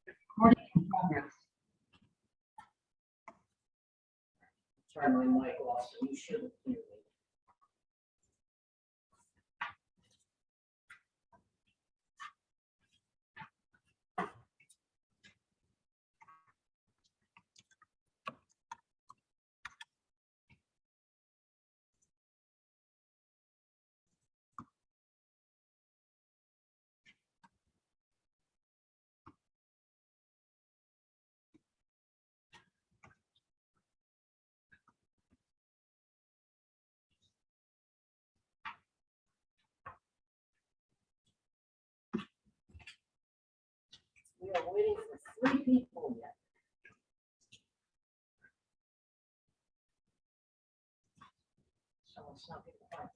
Recording in progress. Turn my mic off, so you shouldn't hear me. We are waiting for 3 people yet. Someone's not being quiet.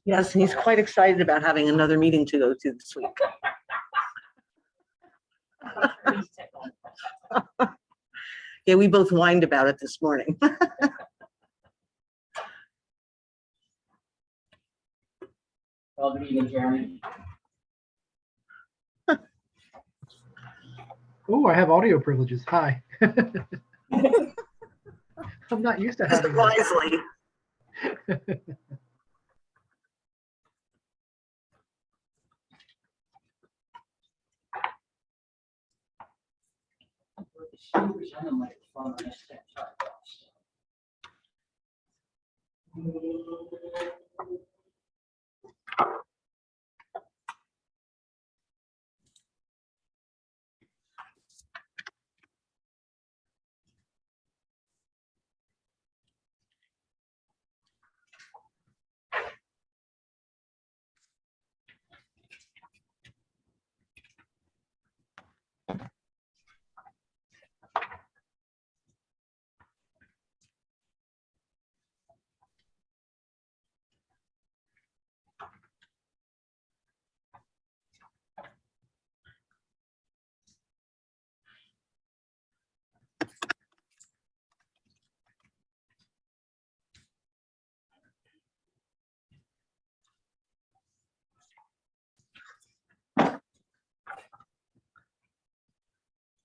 Yes, he's quite excited about having another meeting to go to this week. Yeah, we both whined about it this morning. Well, good evening, Jeremy. Oh, I have audio privileges. Hi. I'm not used to Use it having that. wisely. Receivers on the microphone, I just can't turn it off, so.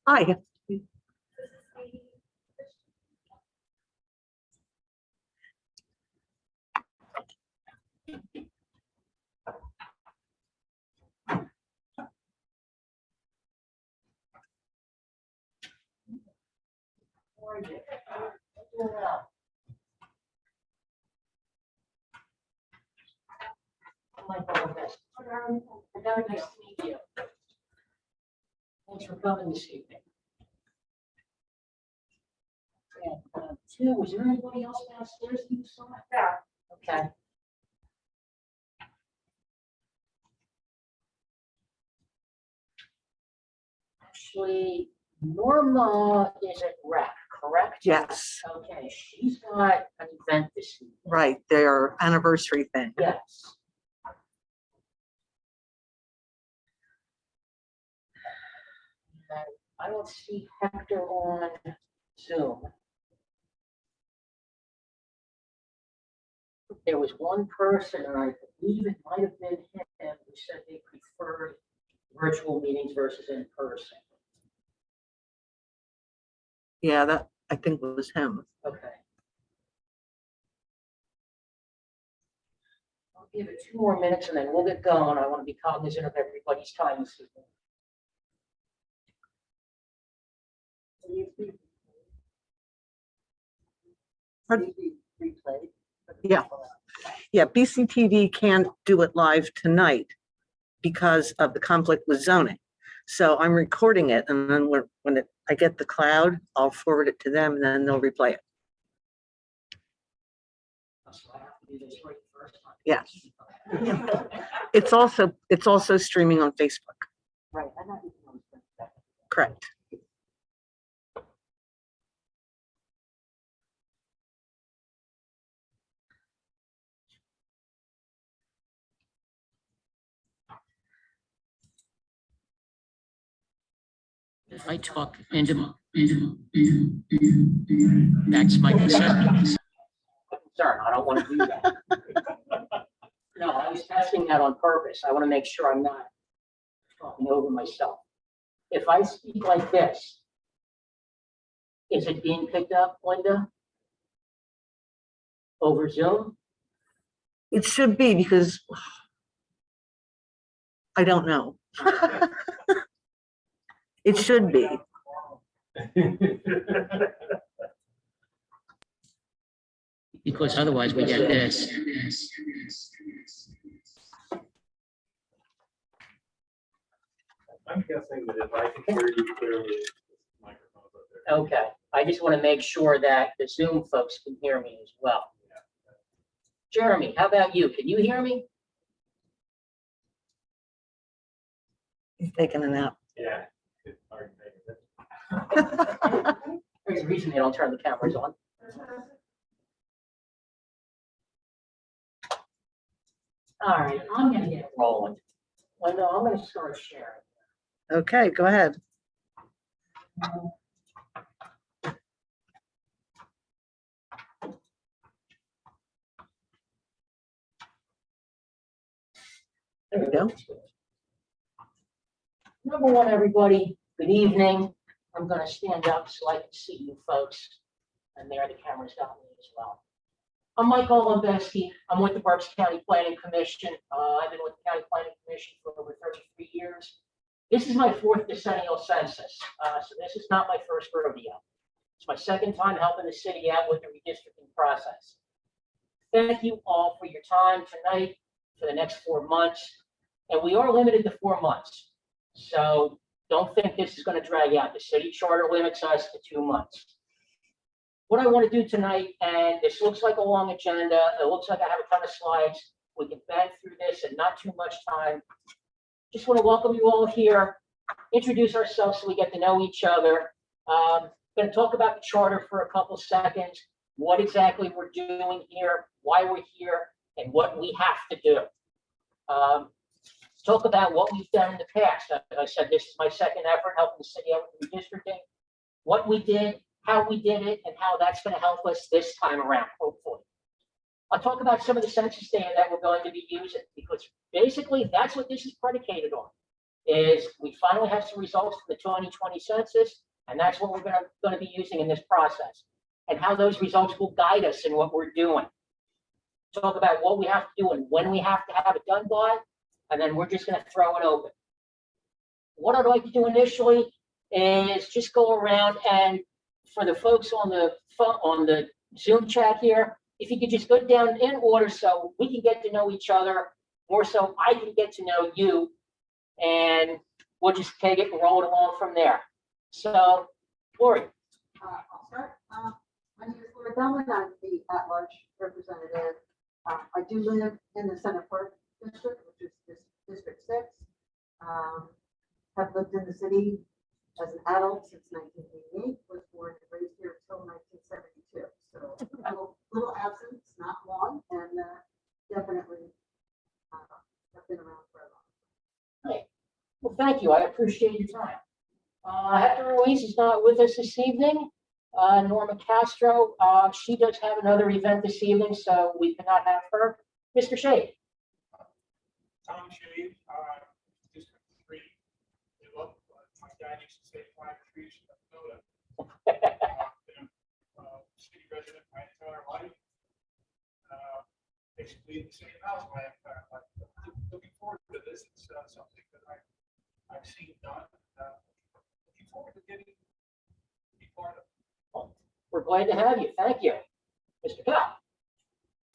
Hi. How are you? Doing well. Michael, very nice to meet you. Thanks for coming this evening. And, two, was there anybody else downstairs that you saw? Yeah. Okay. Actually, Norma is at rec, correct? Yes, Okay, she's got an event this evening. right, their anniversary thing. Yes. And I don't see Hector on Zoom. There was one person, and I believe it might have been him, who said they preferred virtual meetings versus in person. Yeah, that I think was him. Okay. I'll give it 2 more minutes and then we'll get going. I want to be cognizant of everybody's time this evening. Yeah. Yeah, BCTV can't do it live tonight because of the conflict with zoning. So I'm recording it, and then when I get the cloud, I'll forward it to them, and then they'll replay it. So I have to do this right the first time. Yes. It's also streaming on Facebook. Right. I'm not even on that. Correct. If I talk into that's my concern. I don't want to do that. No, I was testing that on purpose. I want to make sure I'm not talking over myself. If I speak like this, is it being picked up, Linda? Over Zoom? It should be, because I don't know. It should be. Because otherwise we get this. I'm guessing that if I can hear you clearly, this microphone's up there. Okay, I just want to make sure that the Zoom folks can hear me as well. Jeremy, how about you? Can you hear me? He's taking a nap. Yeah. It's hard to make it. There's a reason they don't turn the cameras on. All right, I'm gonna get rolling. Linda, I'm gonna start sharing. Okay, go ahead. There we go. Number one, everybody, good evening. I'm gonna stand up so I can see you folks. And there the camera's got me as well. I'm Michael Lembeski. I'm with the Berks County Planning Commission. I've been with the County Planning Commission for over 33 years. This is my 4th decennial census, so this is not my first rodeo. It's my 2nd time helping the city out with the redistricting process. Thank you all for your time tonight for the next 4 months. And we are limited to 4 months. So don't think this is going to drag out. The city charter limits us to 2 months. What I want to do tonight, and this looks like a long agenda, it looks like I have a ton of slides. We can bang through this in not too much time. Just want to welcome you all here, introduce ourselves so we get to know each other. Going to talk about the charter for a couple seconds, what exactly we're doing here, why we're here, and what we have to do. Talk about what we've done in the past. As I said, this is my 2nd effort helping the city out with redistricting. What we did, how we did it, and how that's going to help us this time around, hopefully. I'll talk about some of the census data that we're going to be using, because basically that's what this is predicated on, is we finally have some results from the 2020 census, and that's what we're going to be using in this process, and how those results will guide us in what we're doing. Talk about what we have to do and when we have to have it done by, and then we're just going to throw it open. What I'd like to do initially is just go around, and for the folks on the Zoom chat here, if you could just go down in order so we can get to know each other, more so I can get to know you, and we'll just take it and roll it along from there. So, Lori. I'll start. My name is Laura Bellman. I'm the at-large representative. I do live in the Center Park District, which is District 6. Have lived in the city as an adult since 1988. Was born and raised here until 1972. So a little absence, not long, and definitely have been around for a long time. Right. Well, thank you. I appreciate your time. Hector Ruiz is not with us this evening. Norma Castro, she does have another event this evening, so we cannot have her. Mr. Shea. Tom Shade, District 3. We love, my dad used to say fly trees, you know that. Been a city resident my entire life. Basically in the same house my entire life. Looking forward to this. It's something that I've seen done. Looking forward to getting to be part of. We're glad to have you. Thank you. Mr. Cal.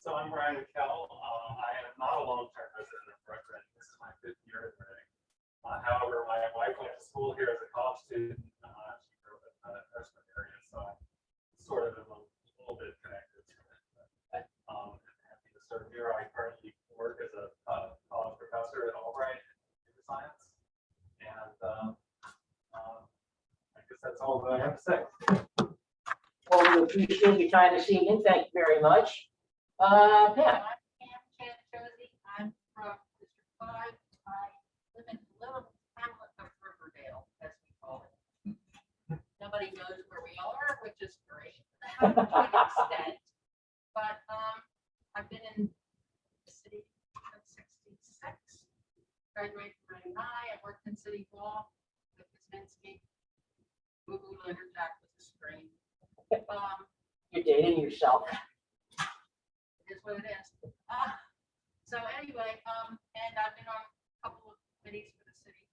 So I'm Brian Kell. I am not a long-term resident of Reading. This is my 5th year at Reading. However, my wife went to school here as a college student. She grew up in the Preston area, so I sort of am a little bit connected to it. But, happy to serve here. I currently work as a college professor at Albright in computer science. And I guess that's all that I have to say. Well, we appreciate your time this evening. Thank you very much. Pam. I'm Pam Josie. I'm from District 5. I live in the little hamlet of Riverdale, as we call it. Nobody knows where we are, which is great to an extent. But I've been in the city since '66. Graduated from Reading High. I worked in City Hall with Kaczynski. Boo-boo Lumberjack was a scream. You're dating yourself. It is what it is. So anyway, and I've been on a couple of committees for the city.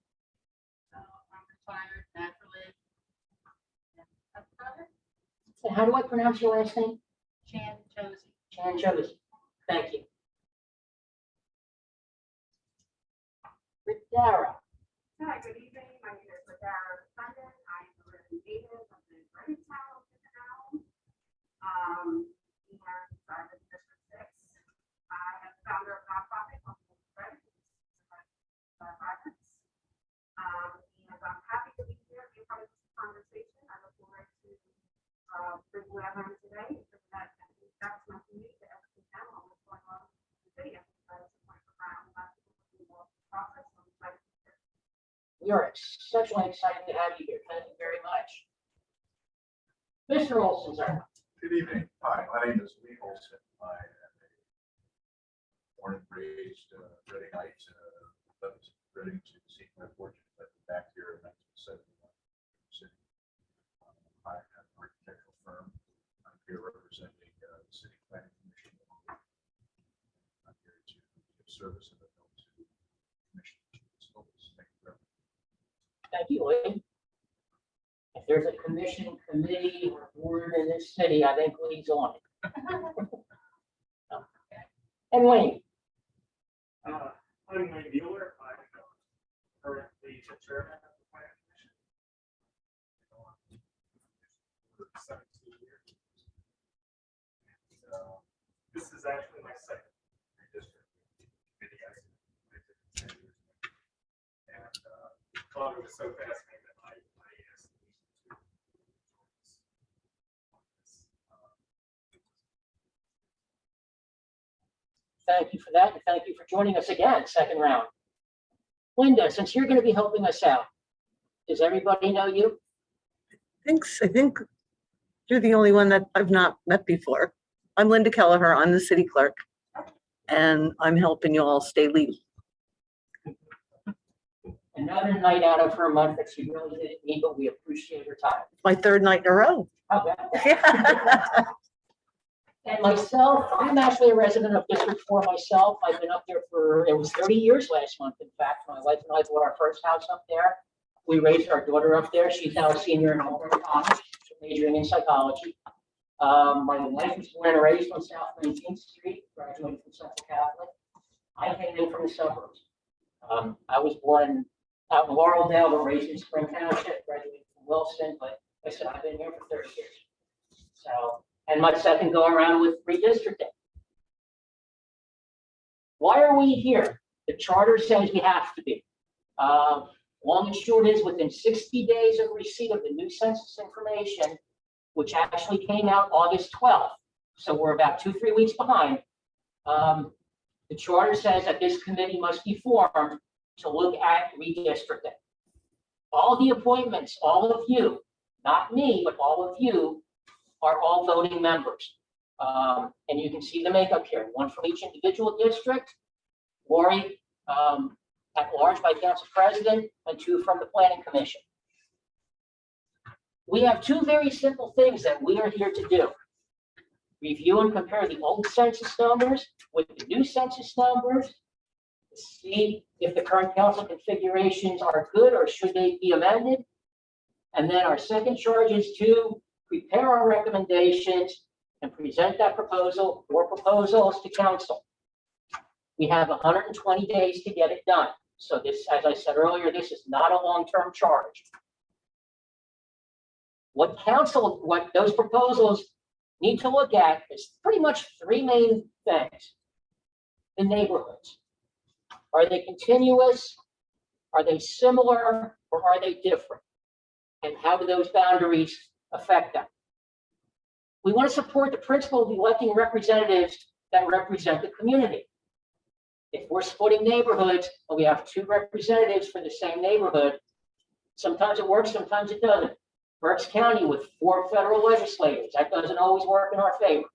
So I'm retired naturally. And that's about it. So how do I pronounce your last name? Chan Josie. Chan Josie. Thank you. Dara. Hi, good evening. My name is Ladara Defendant. I'm a living native of the Readingtown now. And I'm in District 6. I am the founder of a nonprofit called Reading. Violence. And I'm happy to be here, be a part of this conversation. I look forward to bring what I learned today. That that's my community to everything down on what's going on in the city. I think that is a point for Brown. Process. We are exceptionally excited to have you here. Thank you very much. Mr. Olson, sir. Good evening. Hi, my name is Lee Olson. I am a born and raised Readingite. Left Reading to seek my fortune, but back here in 1971. City. I have an architectural firm. I'm here representing the City Planning Commission. I'm here to give service and help to commission. Thank you very much. Thank you, Lee. If there's a commission, committee, or board in this city, I think Lee's on it. And Wayne. I'm Wayne Mueller. I'm currently the chairman of the planning commission. For 17 years. And, this is actually my second redistricting committee. I did 10 years ago. And thought it was so fascinating that I asked them to join us on this. Thank you for that, and thank you for joining us again, second round. Linda, since you're going to be helping us out, does everybody know you? I think you're the only one that I've not met before. I'm Linda Kelleher. I'm the city clerk, and I'm helping you all stay legal. Another night out of her month that she really didn't need, but we appreciate her time. My third night in a row. How about that? And myself, I'm actually a resident of District 4 myself. I've been up there it was 30 years last month. In fact, my wife and I bought our first house up there. We raised our daughter up there. She's now a senior in Auburn College, majoring in psychology. My wife was born and raised on South 19th Street, graduated from Central Catholic. I came in from the suburbs. I was born out in Laureldale, but raised in Spring Township, graduated from Wilson, but like I said, I've been here for 30 years. So, and my second go around with redistricting. Why are we here? The charter says we have to be. Long and short is within 60 days of receipt of the new census information, which actually came out August 12th. So we're about 2-3 weeks behind. The charter says that this committee must be formed to look at redistricting. All the appointments, all of you, not me, but all of you, are all voting members. And you can see the makeup here, one from each individual district, Lori at large by council president, and 2 from the planning commission. We have 2 very simple things that we are here to do. Review and compare the old census numbers with the new census numbers, to see if the current council configurations are good or should they be amended. And then our second charge is to prepare our recommendations and present that proposal or proposals to council. We have 120 days to get it done. So this, as I said earlier, this is not a long-term charge. What those proposals need to look at is pretty much 3 main things. The neighborhoods. Are they continuous? Are they similar? Or are they different? And how do those boundaries affect them? We want to support the principle of electing representatives that represent the community. If we're splitting neighborhoods and we have 2 representatives for the same neighborhood, sometimes it works, sometimes it doesn't. Berks County with 4 federal legislators, that doesn't always work in our favor.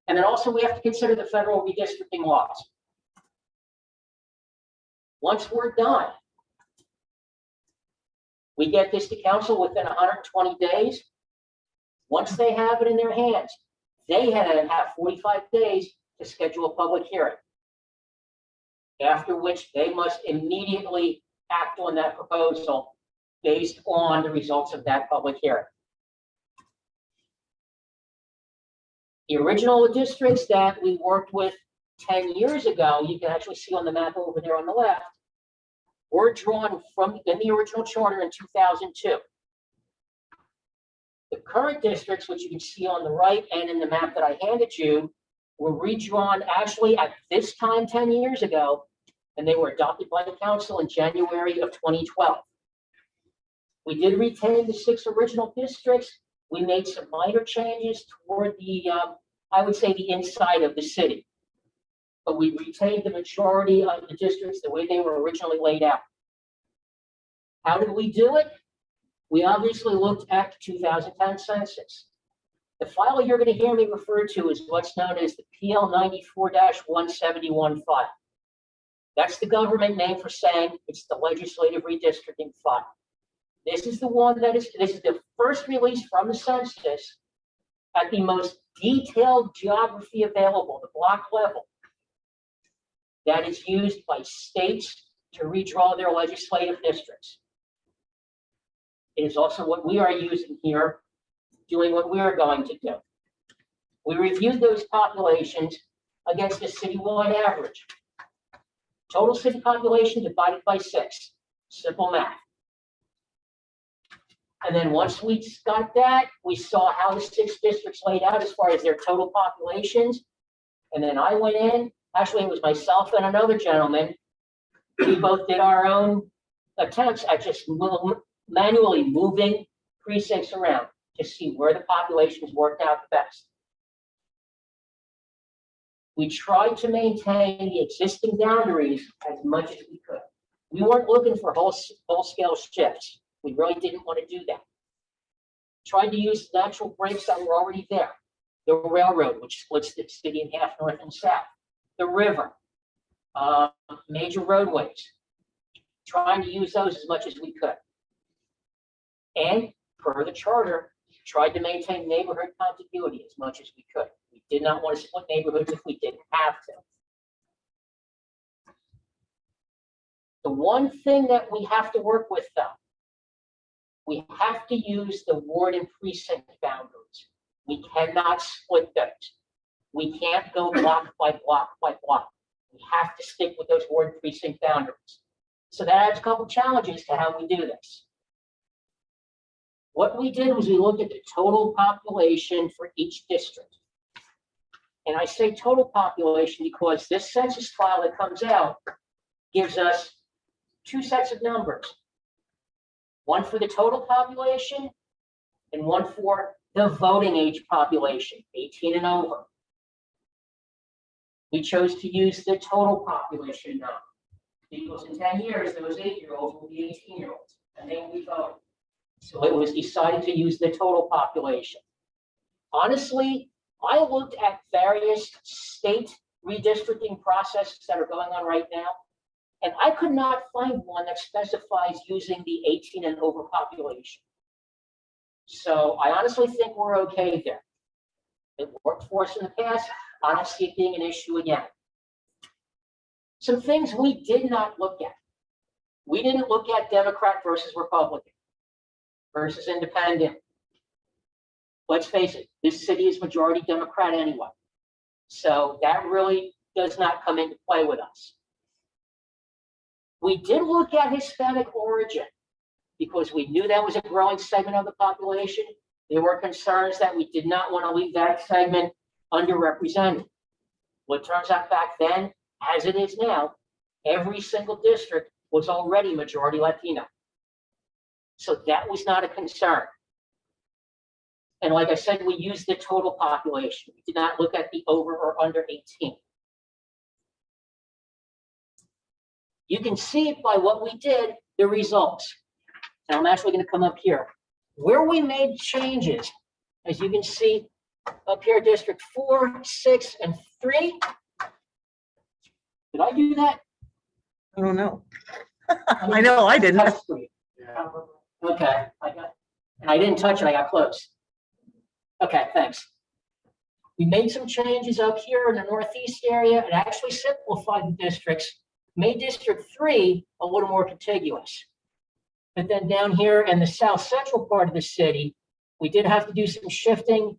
And then also we have to consider the federal redistricting laws. Once we're done, we get this to council within 120 days. Once they have it in their hands, they have 45 days to schedule a public hearing. After which they must immediately act on that proposal based on the results of that public hearing. The original districts that we worked with 10 years ago, you can actually see on the map over there on the left, were drawn from in the original charter in 2002. The current districts, which you can see on the right and in the map that I handed you, were redrawn actually at this time 10 years ago, and they were adopted by the council in January of 2012. We did retain the 6 original districts. We made some minor changes toward the, I would say, the inside of the city. But we retained the majority of the districts the way they were originally laid out. How did we do it? We obviously looked at the 2010 census. The file you're going to hear me refer to is what's known as the PL 94-171 file. That's the government name for saying it's the legislative redistricting file. This is the one this is the first release from the census at the most detailed geography available, the block level, that is used by states to redraw their legislative districts. It is also what we are using here, doing what we are going to do. We reviewed those populations against a citywide average. Total city population divided by 6, simple math. And then once we got that, we saw how the 6 districts laid out as far as their total populations. And then I went in, actually it was myself and another gentleman. We both did our own attempts at just manually moving precincts around to see where the populations worked out the best. We tried to maintain the existing boundaries as much as we could. We weren't looking for whole-scale shifts. We really didn't want to do that. Tried to use natural breaks that were already there. The railroad, which splits the city in half north and south. The river, major roadways. Trying to use those as much as we could. And per the charter, tried to maintain neighborhood contiguity as much as we could. We did not want to split neighborhoods if we didn't have to. The one thing that we have to work with, though, we have to use the ward and precinct boundaries. We cannot split those. We can't go block by block by block. We have to stick with those ward and precinct boundaries. So that adds a couple challenges to how we do this. What we did was we looked at the total population for each district. And I say total population because this census file that comes out gives us 2 sets of numbers. One for the total population and one for the voting age population, 18 and over. We chose to use the total population number because in 10 years, those 8-year-olds will be 18-year-olds and they will be voting. So it was decided to use the total population. Honestly, I looked at various state redistricting processes that are going on right now, and I could not find one that specifies using the 18 and over population. So I honestly think we're okay there. It worked for us in the past. I don't see it being an issue again. Some things we did not look at. We didn't look at Democrat versus Republican versus independent. Let's face it, this city is majority Democrat anyway. So that really does not come into play with us. We did look at Hispanic origin because we knew that was a growing segment of the population. There were concerns that we did not want to leave that segment underrepresented. Well, it turns out back then, as it is now, every single district was already majority Latino. So that was not a concern. And like I said, we used the total population. We did not look at the over or under 18. You can see by what we did, the results. Now I'm actually going to come up here. Where we made changes, as you can see up here, District 4, 6, and 3. Did I do that? I don't know. I know I didn't. Touch screen. Okay, and I didn't touch it, I got close. Okay, thanks. We made some changes up here in the northeast area and actually simplified the districts, made District 3 a little more contiguous. But then down here in the south central part of the city, we did have to do some shifting.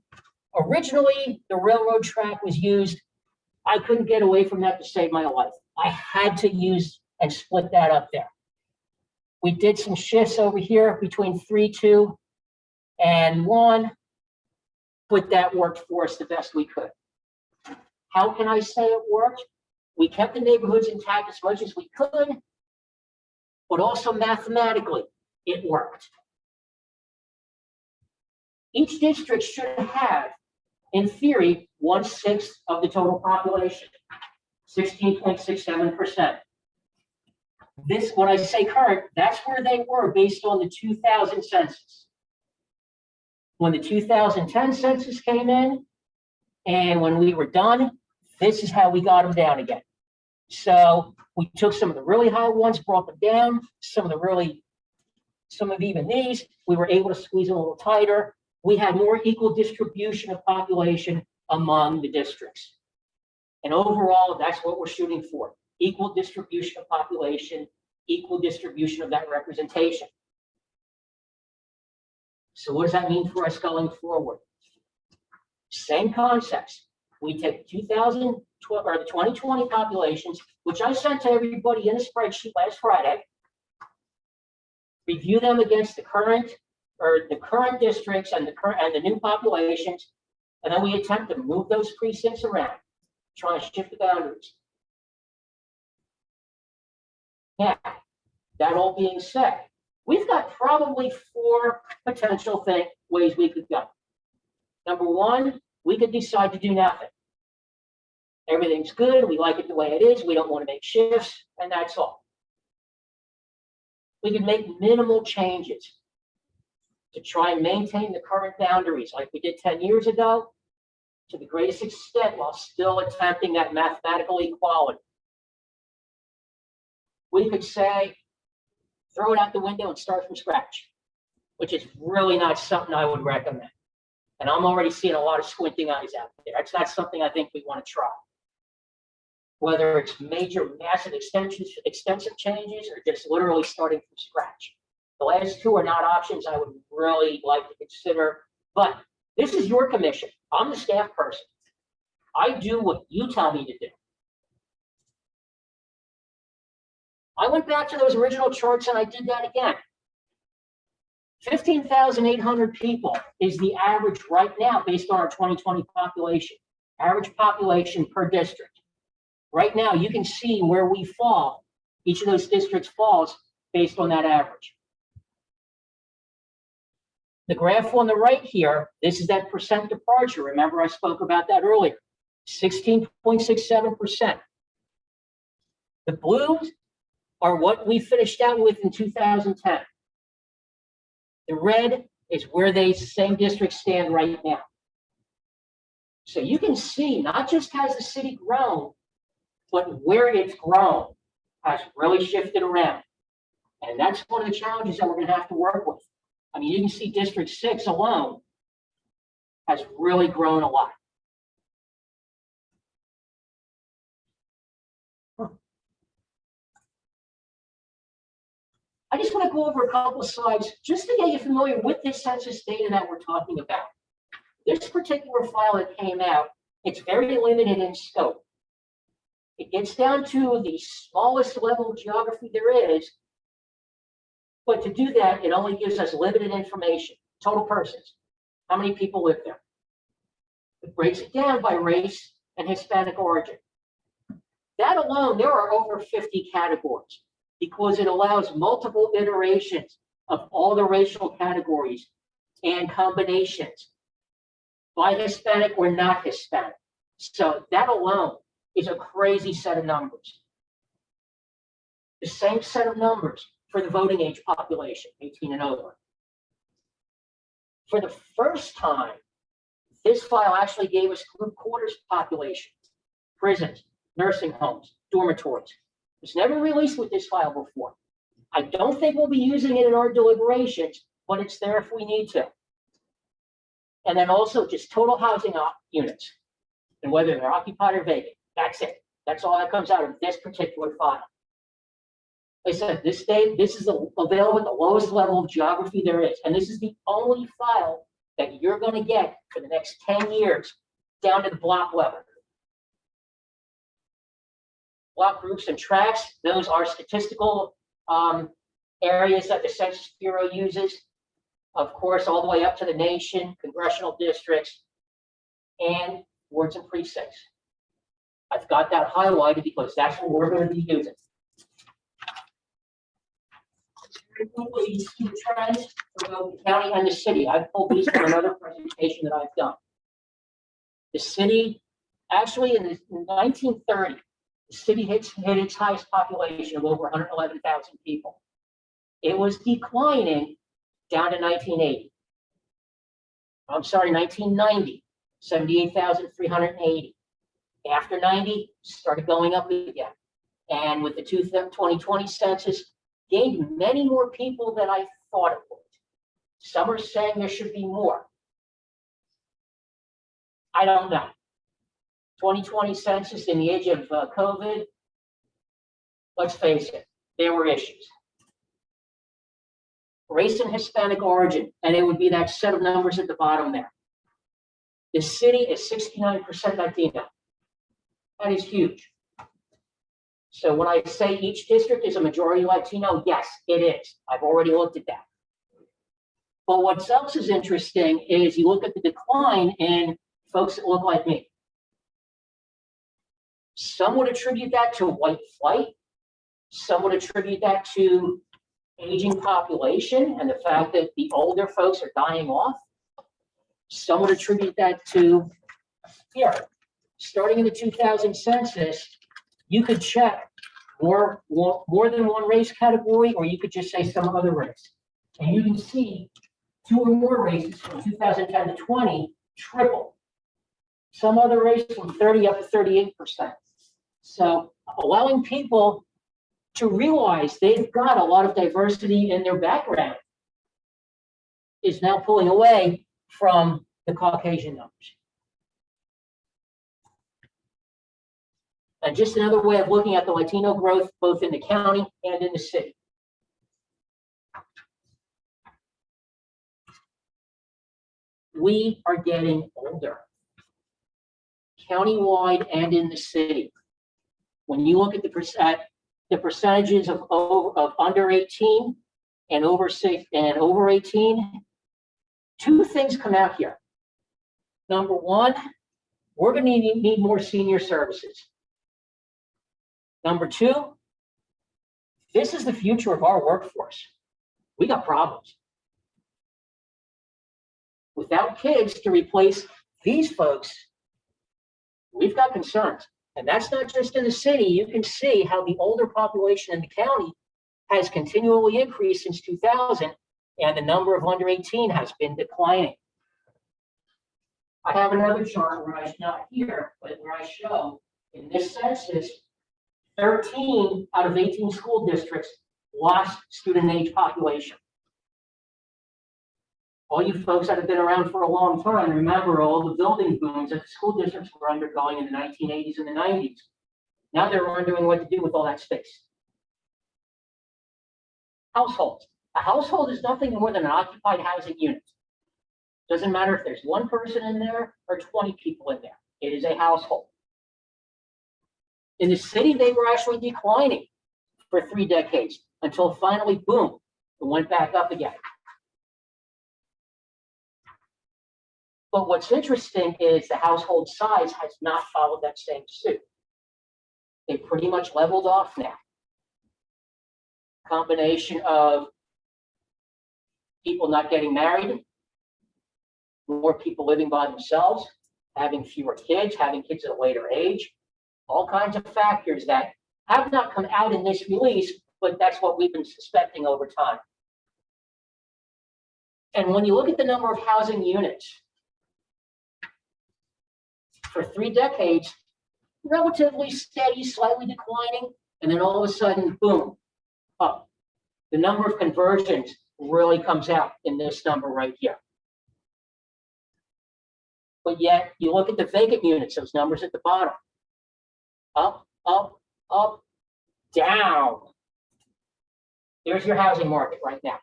Originally, the railroad track was used. I couldn't get away from that to save my life. I had to use and split that up there. We did some shifts over here between 3, 2, and 1, but that worked for us the best we could. How can I say it worked? We kept the neighborhoods intact as much as we could, but also mathematically, it worked. Each district should have, in theory, 1/6 of the total population, 16.67%. This, when I say current, that's where they were based on the 2000 census. When the 2010 census came in, and when we were done, this is how we got them down again. So we took some of the really high ones, brought them down, some of even these, we were able to squeeze a little tighter. We had more equal distribution of population among the districts. And overall, that's what we're shooting for. Equal distribution of population, equal distribution of that representation. So what does that mean for us going forward? Same concepts. We take 2012 or the 2020 populations, which I sent to everybody in a spreadsheet last Friday, review them against the current districts and the new populations, and then we attempt to move those precincts around, try to shift the boundaries. Now, that all being said, we've got probably 4 potential ways we could go. Number 1, we could decide to do nothing. Everything's good, we like it the way it is, we don't want to make shifts, and that's all. We could make minimal changes to try and maintain the current boundaries like we did 10 years ago to the greatest extent while still attempting that mathematical equality. We could say, throw it out the window and start from scratch, which is really not something I would recommend. And I'm already seeing a lot of squinting eyes out there. That's not something I think we want to try. Whether it's major, massive extensive changes or just literally starting from scratch. The last 2 are not options I would really like to consider, but this is your commission. I'm the staff person. I do what you tell me to do. I went back to those original charts and I did that again. 15,800 people is the average right now based on our 2020 population. Average population per district. Right now, you can see where we fall. Each of those districts falls based on that average. The graph on the right here, this is that percent departure. Remember, I spoke about that earlier. 16.67%. The blues are what we finished out with in 2010. The red is where they same districts stand right now. So you can see, not just has the city grown, but where it's grown has really shifted around. And that's one of the challenges that we're gonna have to work with. I mean, you can see District 6 alone has really grown a lot. I just want to go over a couple of slides just to get you familiar with this census data that we're talking about. This particular file that came out, it's very limited in scope. It gets down to the smallest level of geography there is, but to do that, it only gives us limited information, total persons, how many people live there. It breaks it down by race and Hispanic origin. That alone, there are over 50 categories because it allows multiple iterations of all the racial categories and combinations by Hispanic or not Hispanic. So that alone is a crazy set of numbers. The same set of numbers for the voting age population, 18 and over. For the first time, this file actually gave us group quarters population, prisons, nursing homes, dormitories. It's never released with this file before. I don't think we'll be using it in our deliberations, but it's there if we need to. And then also just total housing units and whether they're occupied or vacant. That's it. That's all that comes out of this particular file. Like I said, this is available at the lowest level of geography there is. And this is the only file that you're going to get for the next 10 years down to the block level. Block groups and tracts, those are statistical areas that the Census Bureau uses. Of course, all the way up to the nation, congressional districts, and wards and precincts. I've got that highlighted because that's what we're going to be using. You see the trends for both the county and the city. I've pulled these from another presentation that I've done. The city, actually in the 1930, the city hit its highest population of over 111,000 people. It was declining down to 1980. I'm sorry, 1990, 78,380. After 90, started going up again. And with the 2020 census, gained many more people than I thought it would. Some are saying there should be more. I don't know. 2020 census in the age of COVID, let's face it, there were issues. Race and Hispanic origin, and it would be that set of numbers at the bottom there. The city is 69% Latino. That is huge. So when I say each district is a majority Latino, yes, it is. I've already looked at that. But what else is interesting is you look at the decline in folks that look like me. Some would attribute that to white flight. Some would attribute that to aging population and the fact that the older folks are dying off. Some would attribute that to here. Starting in the 2000 census, you could check more than one race category, or you could just say some other race. And you can see two or more races from 2010 to 20 triple. Some other race from 30 up to 38%. So allowing people to realize they've got a lot of diversity in their background is now pulling away from the Caucasian numbers. And just another way of looking at the Latino growth, both in the county and in the city. We are getting older, countywide and in the city. When you look at the percentages of under 18 and over 18, two things come out here. Number one, we're going to need more senior services. Number two, this is the future of our workforce. We got problems. Without kids to replace these folks, we've got concerns. And that's not just in the city. You can see how the older population in the county has continually increased since 2000, and the number of under 18 has been declining. I have another chart where I, not here, but where I show in this census, 13 out of 18 school districts lost student age population. All you folks that have been around for a long time remember all the building booms that the school districts were undergoing in the 1980s and the 90s. Now they're wondering what to do with all that space. Households. A household is nothing more than an occupied housing unit. Doesn't matter if there's one person in there or 20 people in there. It is a household. In the city, they were actually declining for 3 decades until finally, boom, it went back up again. But what's interesting is the household size has not followed that same suit. They pretty much leveled off now. Combination of people not getting married, more people living by themselves, having fewer kids, having kids at a later age, all kinds of factors that have not come out in this release, but that's what we've been suspecting over time. And when you look at the number of housing units, for 3 decades, relatively steady, slightly declining, and then all of a sudden, boom, up. The number of conversions really comes out in this number right here. But yet, you look at the vacant units, those numbers at the bottom. Up, up, up, down. There's your housing market right now.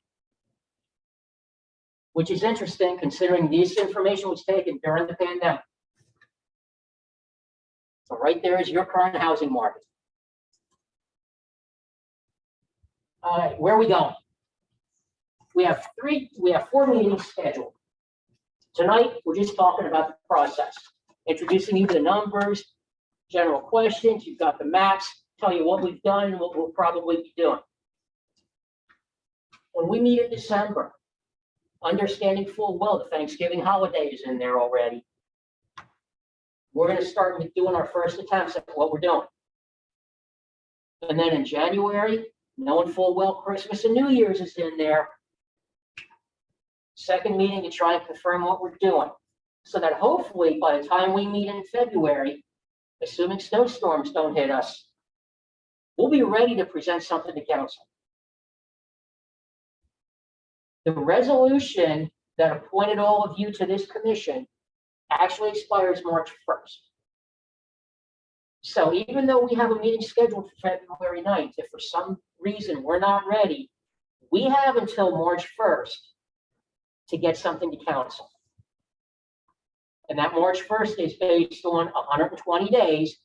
Which is interesting considering this information was taken during the pandemic. So right there is your current housing market. All right, where are we going? We have 4 meetings scheduled. Tonight, we're just talking about the process, introducing you to the numbers, general questions. You've got the maps, tell you what we've done and what we'll probably be doing. When we meet in December, understanding full well the Thanksgiving holiday is in there already. We're going to start with doing our first attempts at what we're doing. And then in January, knowing full well Christmas and New Year's is in there. Second meeting to try and confirm what we're doing. So that hopefully by the time we meet in February, assuming snowstorms don't hit us, we'll be ready to present something to council. The resolution that appointed all of you to this commission actually expires March 1st. So even though we have a meeting scheduled for February 9th, if for some reason we're not ready, we have until March 1st to get something to council. And that March 1st is based on 120 days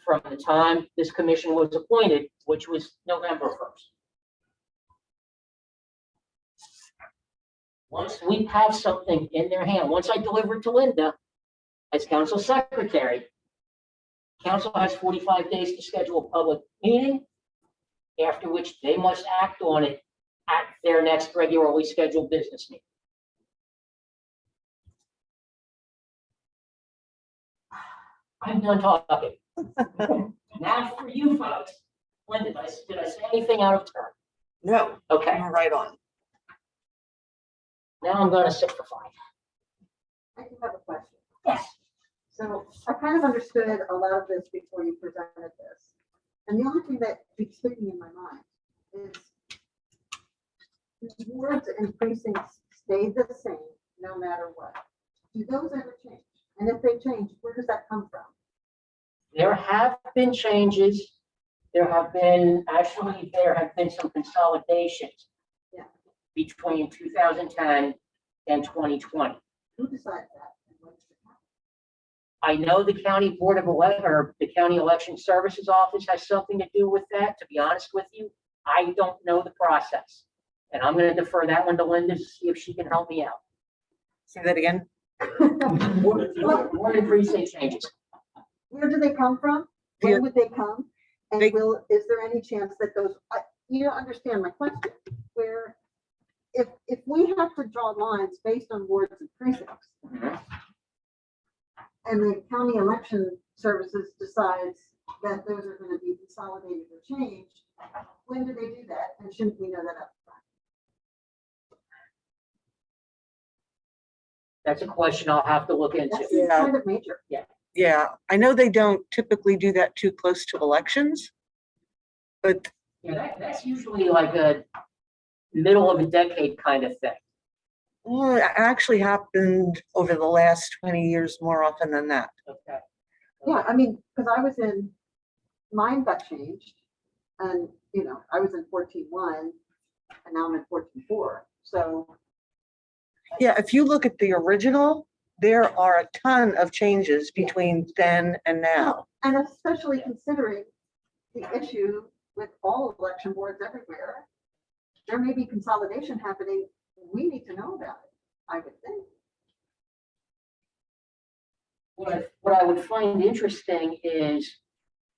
from the time this commission was appointed, which was November 1st. Once we have something in their hand, once I deliver it to Linda as council secretary, council has 45 days to schedule a public meeting, after which they must act on it at their next regularly scheduled business meeting. I'm done talking. Now for you folks, Linda, did I say anything out of turn? No, Okay, I'm right on. now I'm going to simplify. I do have a question. Yes. So I kind of understood a lot of this before you presented this. And the only thing that keeps sticking in my mind is wards and precincts stay the same no matter what. Do those ever change? And if they change, where does that come from? There have been changes. There have been some consolidations. Yeah. Between 2010 and 2020. Who decides that? And when does it happen? I know the county board of or the county election services office has something to do with that. To be honest with you, I don't know the process. And I'm going to defer that one to Linda to see if she can help me out. Say that again. Ward and precinct changes. Where do they come from? Here. When would they come? And They- is there any chance that those, you don't understand my question, where if we have to draw lines based on wards and precincts, and the county election services decides that those are going to be consolidated or changed, when do they do that? And shouldn't we know that up front? That's a question I'll have to look into. That's Yeah. kind of major. Yeah, I know they don't typically do that too close to elections. But Yeah, that's usually like a middle of a decade kind of thing. well, it actually happened over the last 20 years more often than that. Okay. Yeah, I mean, because I was in, mine got changed, and, you know, I was in 14.1, and now I'm in 14.4, so. Yeah, if you look at the original, there are a ton of changes between then and now. And especially considering the issue with all election boards everywhere, there may be consolidation happening, we need to know about it, I would think. What I would find interesting is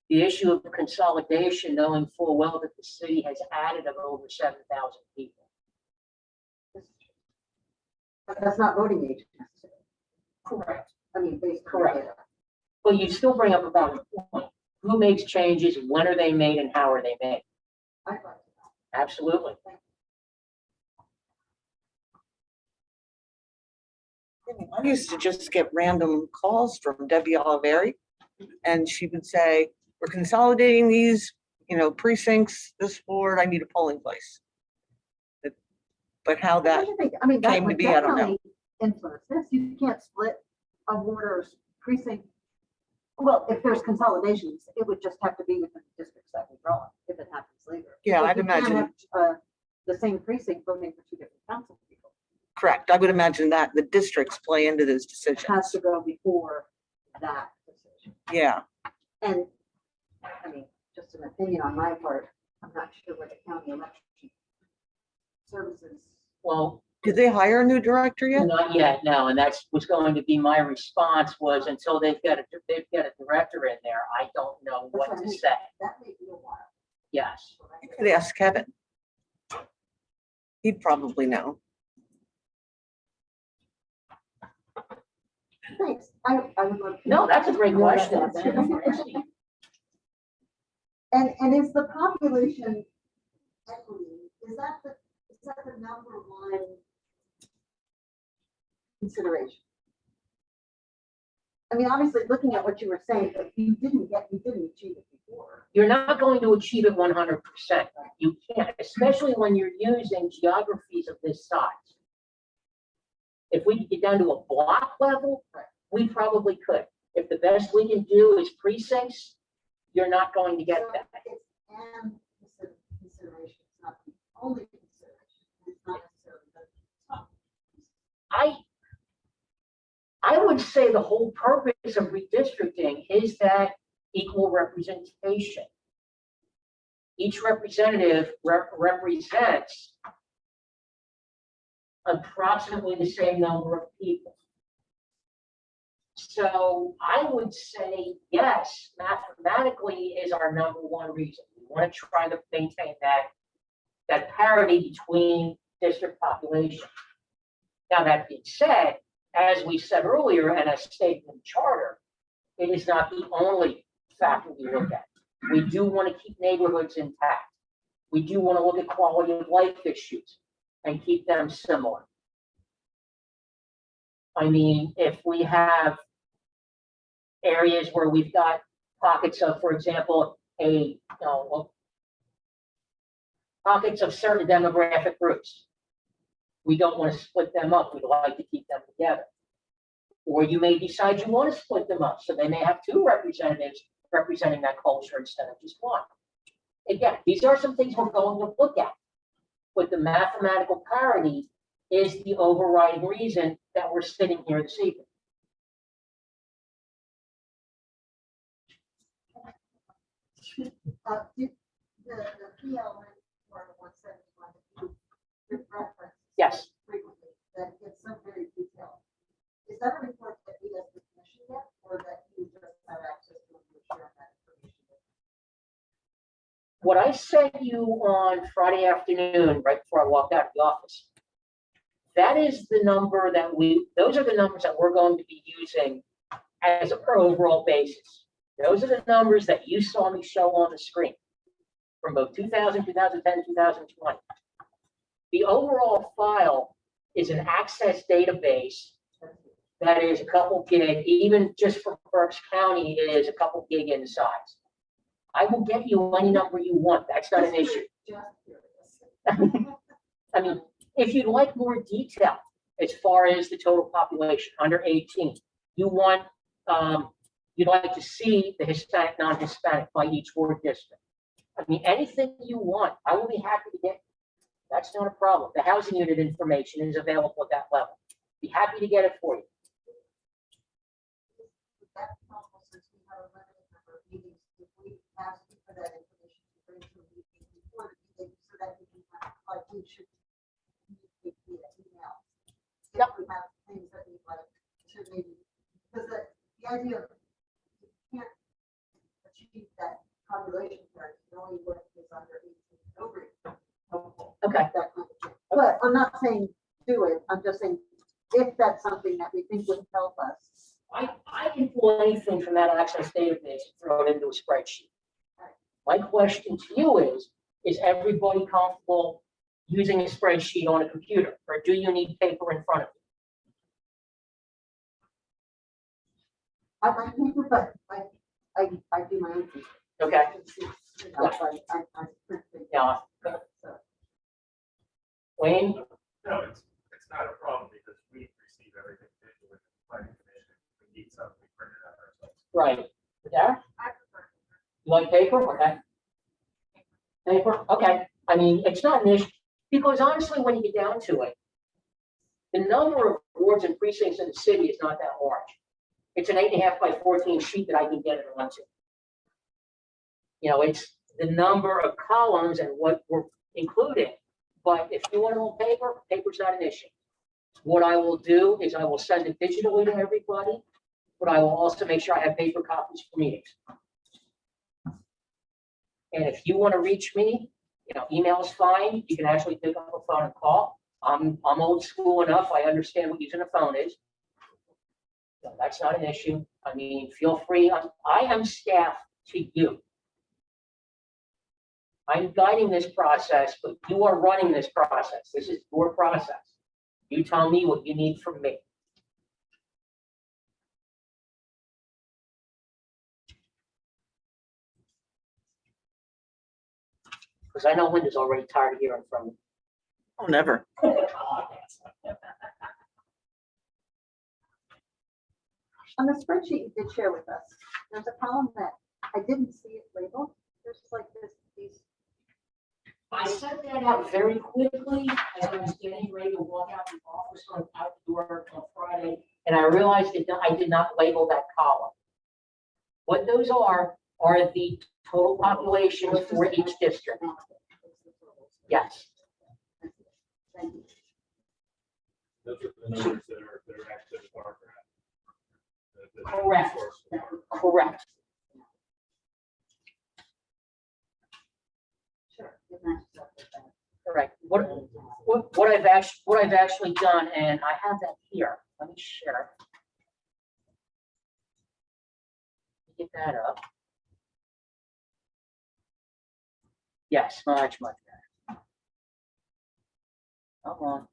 the issue of consolidation, knowing full well that the city has added of over 7,000 people. But that's not voting age necessarily, Correct. I mean, based on. Correct. data. But you still bring up about a point. Who makes changes, when are they made, and how are they made? I'd like to know. Absolutely. I used to just get random calls from Debbie Oliveri, and she would say, we're consolidating these, precincts, this board, I need a polling place. But how What that, do you think? I mean, that came to would be, I don't know. definitely influence this. You can't split a water's precinct. Well, if there's consolidations, it would just have to be within the districts that we draw, if it happens later. Yeah, But I'd you can't imagine. have, the same precinct voting for two different council people. correct, I would imagine that the districts play into those It decisions. has to go before that decision. Yeah, And, I mean, just an opinion on my part, I'm not sure what the county election services. Well, did they hire a new director yet? not yet, no, and that's what's going to be my response was until they've got a director in there, I don't know what to say. That may be a while. Yes. You could ask Kevin. He'd probably know. Thanks. I would love to. No, that's a great know that question. answer. And is the population equity, is that the number one consideration? I mean, obviously, looking at what you were saying, but you didn't achieve it before. You're not going to achieve it 100%. You can't, especially when you're using geographies of this size. If we could get down to a block level, we probably could. If the best we can do is precincts, you're not going to get So that. it's an consideration, it's not the only consideration, it's not necessarily the top. I would say the whole purpose of redistricting is that equal representation. Each representative represents approximately the same number of people. So I would say, yes, mathematically is our number one reason. We want to try to maintain that parity between district population. Now, that being said, as we said earlier, and as stated in the charter, it is not the only factor we look at. We do want to keep neighborhoods intact. We do want to look at quality of life issues and keep them similar. I mean, if we have areas where we've got pockets of, for example, pockets of certain demographic groups, we don't want to split them up. We'd like to keep them together. Or you may decide you want to split them up, so they may have two representatives representing that culture instead of just one. Again, these are some things we're going to look at. But the mathematical parity is the overriding reason that we're sitting here this evening. The PL for 171, you reference. Yes. Frequently, that it's so very detailed. Is that a report that we as the commission get, or that you just have access to and you're sharing that information? What I sent you on Friday afternoon, right before I walked out of the office, that is the number that those are the numbers that we're going to be using as a per overall basis. Those are the numbers that you saw me show on the screen from both 2000, 2010, 2020. The overall file is an access database that is a couple gig, even just for Berks County, it is a couple gig in size. I will get you any number you want. That's not an issue. Just curious. I mean, if you'd like more detail as far as the total population under 18, you want, you'd like to see the Hispanic, non-Hispanic by each ward district. I mean, anything you want, I will be happy to get. That's not a problem. The housing unit information is available at that level. Be happy to get it for you. That's helpful since we have a limited number of meetings. If we ask you for that information to bring to a meeting before the meeting, so that we can have, like, we should communicate via email. If we have things that we'd like to maybe, because the idea of you can't achieve that population target, knowing what is under 18 over. Okay. That kind of thing. But I'm not saying do it, I'm just saying, if that's something that we think would help us. I can pull anything from that access database and throw it into a spreadsheet. My question to you is everybody comfortable using a spreadsheet on a computer, or do you need paper in front of you? I like paper, but I do my own thing. Okay. You know, I print things. Yeah. So, Wayne? No, it's not a problem because we receive everything digitally. Planning commission, if we need something, we print it out ourselves. Right. Darren? I prefer. You like paper? Okay. Paper? Okay. I mean, it's not an issue, because honestly, when you get down to it, the number of wards and precincts in the city is not that large. It's an 8.5 by 14 sheet that I can get it onto. You know, it's the number of columns and what we're including. But if you want it on paper, paper's not an issue. What I will do is I will send it digitally to everybody, but I will also make sure I have paper copies for meetings. And if you want to reach me, you know, email is fine. You can actually pick up a phone and call. I'm old school enough. I understand what using a phone is. So that's not an issue. I mean, feel free. I am staff to you. I'm guiding this process, but you are running this process. This is your process. You tell me what you need from me. Because I know Linda's already tired of hearing from me. Oh, never. on the spreadsheet you did share with us, there's a column that I didn't see it labeled. There's like these. I sent that out very quickly as I was getting ready to walk out the office on out the door on Friday, and I realized that I did not label that column. What those are the total populations for each district. Yes. Thank you. Those are the numbers that are actually bar graph. Correct. Correct. Sure. It matches up with that. Correct. What I've actually done, and I have that here. Let me share. Get that up. Yes, much better. Come on.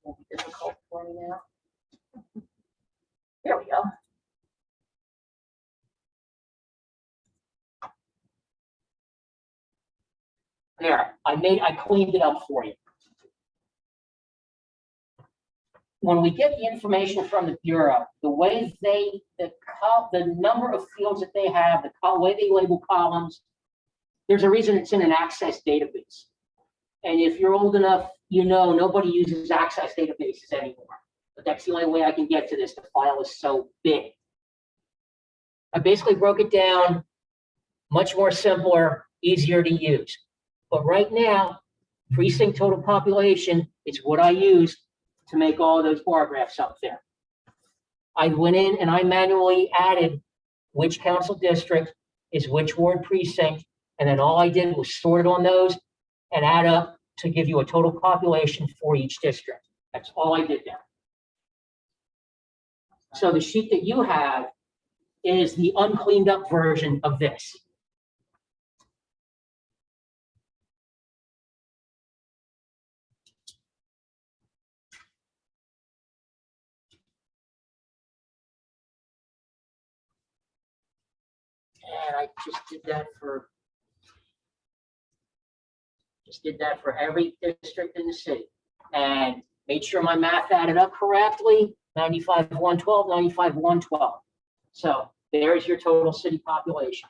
Won't be difficult for me now. There we go. There, I cleaned it up for you. When we get the information from the Bureau, the way the number of fields that they have, the way they label columns, there's a reason it's in an access database. And if you're old enough, you know nobody uses access databases anymore. But that's the only way I can get to this. The file is so big. I basically broke it down, much more simpler, easier to use. But right now, precinct total population is what I use to make all of those bar graphs up there. I went in and I manually added which council district is which ward precinct, and then all I did was sort it on those and add up to give you a total population for each district. That's all I did there. So the sheet that you have is the uncleaned up version of this. and I just did that for every district in the city. And made sure my math added up correctly, 95, 112, 95, 112. So there's your total city population.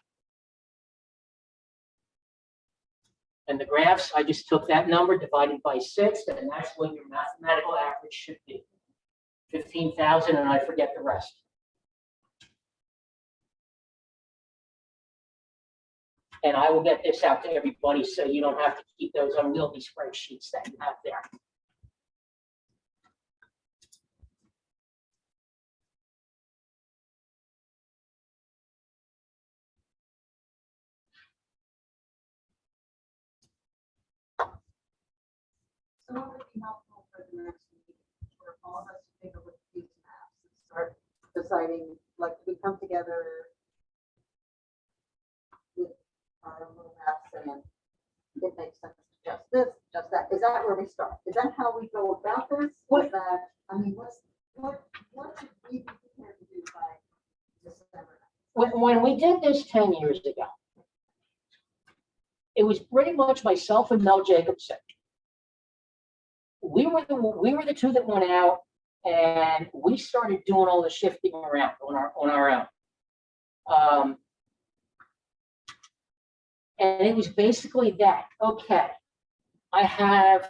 And the graphs, I just took that number divided by 6, and that's what your mathematical average should be. 15,000, and I forget the rest. And I will get this out to everybody so you don't have to keep those unwieldy spreadsheets that you have there. So what would be helpful for the next meeting, for all of us to take a look at these maps and start deciding, like, we come together with our little maps saying, it makes sense to just this, just that. Is that where we start? Is that how we go about this? Is that, I mean, what should we be prepared to do by December? When we did this 10 years ago, it was pretty much myself and Mel Jacobson. We were the two that went out, and we started doing all the shifting around on our own. And it was basically that. Okay, I have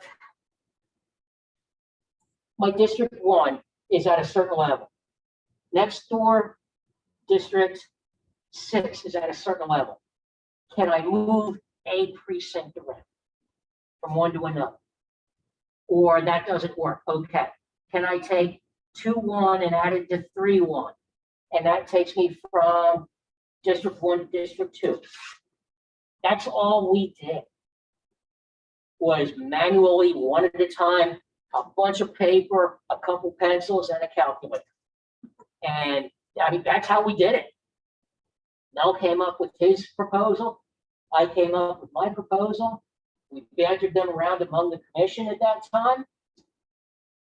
my District 1 is at a certain level. Next door, District 6 is at a certain level. Can I move a precinct around from one to another? Or that doesn't work. Okay. Can I take 2-1 and add it to 3-1? And that takes me from District 1 to District 2. That's all we did, was manually, one at a time, a bunch of paper, a couple pencils, and a calculator. And I mean, that's how we did it. Mel came up with his proposal. I came up with my proposal. We bantered them around among the commission at that time.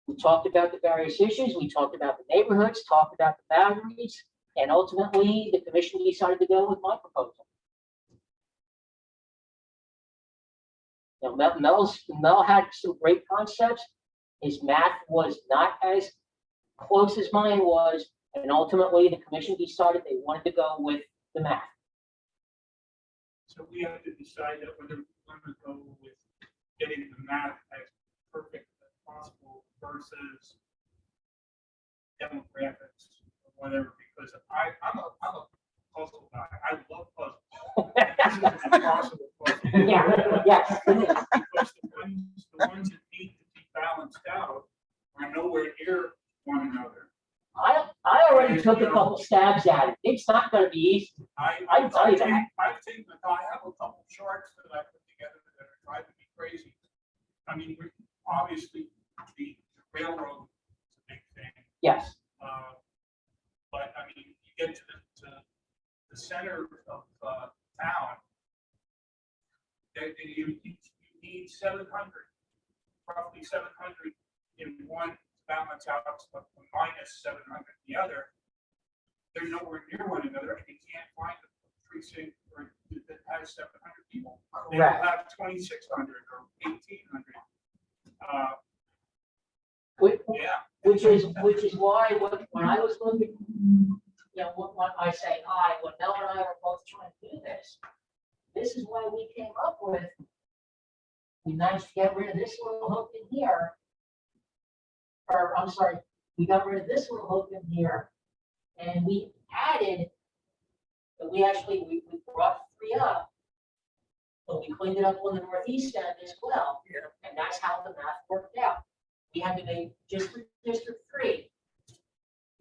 We talked about the various issues. We talked about the neighborhoods, talked about the boundaries, and ultimately the commission decided to go with my proposal. Now, Mel had some great concepts. His math was not as close as mine was, and ultimately the commission decided they wanted to go with the math. So we have to decide that whether we want to go with getting the math as perfect as possible versus demographics or whatever, because I'm a puzzle guy. I love puzzles. This is an impossible puzzle. Yeah, yes. Because the ones that need to be balanced out are nowhere near one another. I already took a couple stabs at it. It's not going to be easy. I can tell you that. I think that I have a couple charts that I put together that are trying to be crazy. I mean, obviously, the railroad is a big thing. Yes. But I mean, you get to the center of town, you need 700, roughly 700 in one balance out, but minus 700 the other. They're nowhere near one another, and you can't find a precinct that has 700 people. They will have 2,600 or 1,800. Yeah. Which is why when I was looking, when I say when Mel and I were both trying to do this is why we came up with, we managed to get rid of this little hook in here. Or I'm sorry, we got rid of this little hook in here, and we added, we brought 3 up, but we cleaned it up on the northeast end as well. Yeah. And that's how the math worked out. We had to make, just for District 3,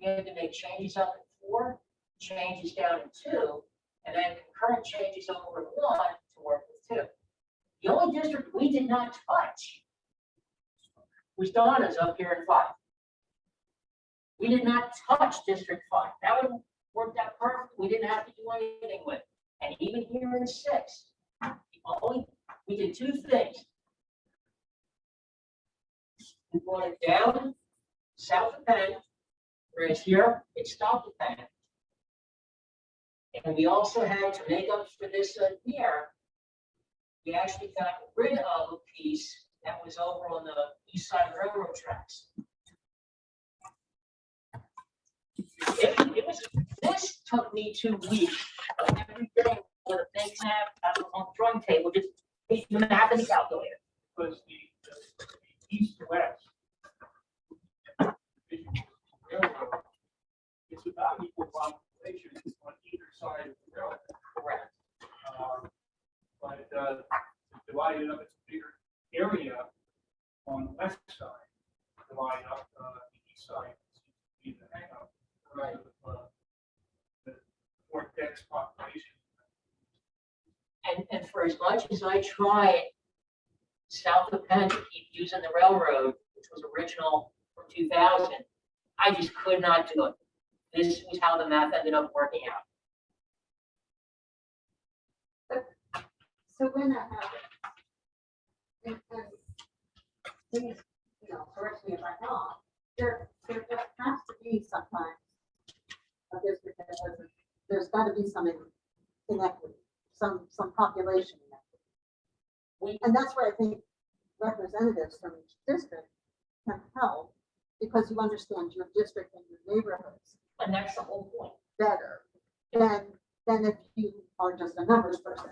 we had to make changes up in 4, changes down in 2, and then concurrent changes over in 1 to work with 2. The only district we did not touch was Donna's up here in 5. We did not touch District 5. That would have worked out perfect. We didn't have to do anything with it. And even here in 6, we did 2 things. We brought it down south of Penn, whereas here it stopped at Penn. And we also had to make up for this year. We actually got rid of a piece that was over on the east side of railroad tracks. This took me 2 weeks of every day with a big map on the drawing table, just take the map and the calculator. Was the east to west. Railroad, it's about equal population on either side of the railroad. Correct. But divided up, it's a bigger area on the west side, divided up the east side. Seems to be the hang up. Right. The more dense population. And for as much as I tried south of Penn to keep using the railroad, which was original from 2000, I just could not do it. This was how the math ended up working out. So when that happens, and please, correct me if I'm wrong, there has to be sometimes a district that doesn't, there's got to be some inequity, some population inequity. And that's where I think representatives from each district can help, because you understand your district and your neighborhoods And that's the whole point. better than if you are just a numbers person.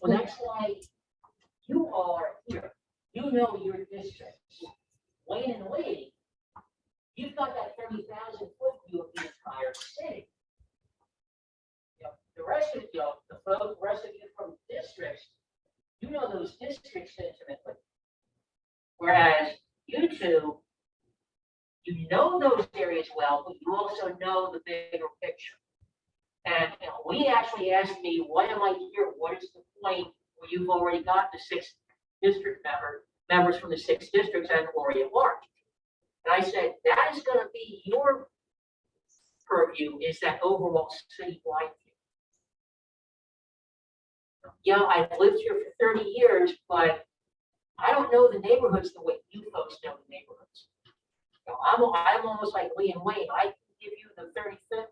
Well, that's why you all are here. You know your district. Wayne and Lee, you've got that 30,000 foot view of the entire city. The rest of you, the rest of you from districts, you know those districts intimately. Whereas you two, you know those areas well, but you also know the bigger picture. And we actually asked me, why am I here? What is the point where you've already got the 6 district members from the 6 districts and Lori at large? And I said, that is going to be your purview, is that overall citywide view. Yeah, I've lived here for 30 years, but I don't know the neighborhoods the way you folks know the neighborhoods. I'm almost like Lee and Wayne. I can give you the 30,000